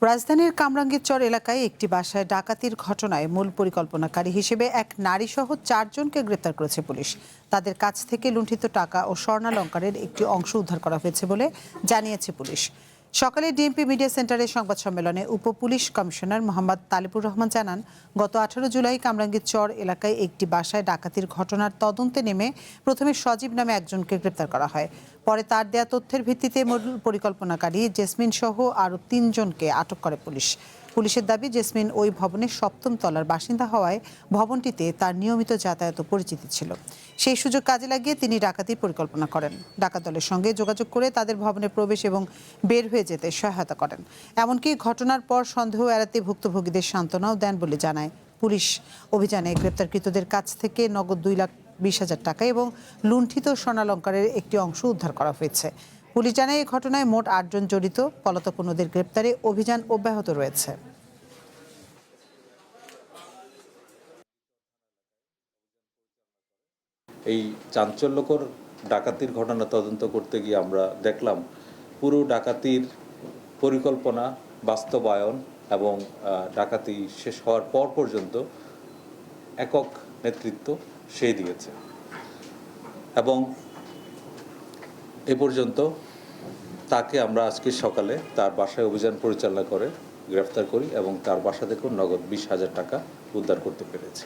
রাজধানীর কামরাঙ্গীরচর এলাকায় একটি বাসায় ডাকাতির ঘটনায় মূল পরিকল্পনাকারী হিসেবে এক নারীসহ 4 জনকে গ্রেপ্তার করেছে পুলিশ। তাদের কাছ থেকে লুণ্ঠিত টাকা ও স্বর্ণালংকারের একটি অংশ উদ্ধার করা হয়েছে বলে জানিয়েছে পুলিশ। সকালে ডিএমপি মিডিয়া সেন্টারের সংবাদ সম্মেলনে উপপুলিশ কমিশনার মোহাম্মদ তালিবুর রহমান জানান, গত 18 জুলাই কামরাঙ্গীরচর এলাকায় একটি বাসায় ডাকাতির ঘটনার তদন্তে নেমে প্রথমে সজীব নামে একজনকে গ্রেপ্তার করা হয়। পরে তার দেয়া তথ্যের ভিত্তিতে মূল পরিকল্পনাকারী জেসমিন সহ আরও 3 জনকে আটক করে পুলিশ। পুলিশের দাবি, জেসমিন ওই ভবনের 7ম তলার বাসিন্দা হওয়ায় ভবনটিতে তার নিয়মিত যাতায়াত পরিচিতি ছিল। সেই সুযোগ কাজে লাগিয়ে তিনি ডাকাতির পরিকল্পনা করেন। ডাকাত দলের সঙ্গে যোগাযোগ করে তাদের ভবনে প্রবেশ এবং বের হয়ে যেতে সহায়তা করেন। এমনকি ঘটনার পর সন্দেহ এড়াতে ভুক্তভোগীদের সান্ত্বনাও দেন বলে জানায় পুলিশ। অভিযানে গ্রেপ্তারকৃতদের কাছ থেকে নগদ 2,20,000 টাকা এবং লুণ্ঠিত স্বর্ণালংকারের একটি অংশ উদ্ধার করা হয়েছে। পুলিশ জানায়, এই ঘটনায় মোট 8 জন জড়িত। পলাতক অন্যদের গ্রেপ্তারে অভিযান অব্যাহত রয়েছে। এই চাঞ্চল্যকর ডাকাতির ঘটনা তদন্ত করতে গিয়ে আমরা দেখলাম পুরো ডাকাতির পরিকল্পনা, বাস্তবায়ন এবং ডাকাতি শেষ হওয়ার পর পর্যন্ত একক নেতৃত্ব সেই দিয়েছে এবং এ পর্যন্ত তাকে আমরা আজকে সকালে তার বাসায় অভিযান পরিচালনা করে গ্রেফতার করি এবং তার বাসা থেকেও নগদ 20,000 টাকা উদ্ধার করতে পেরেছি।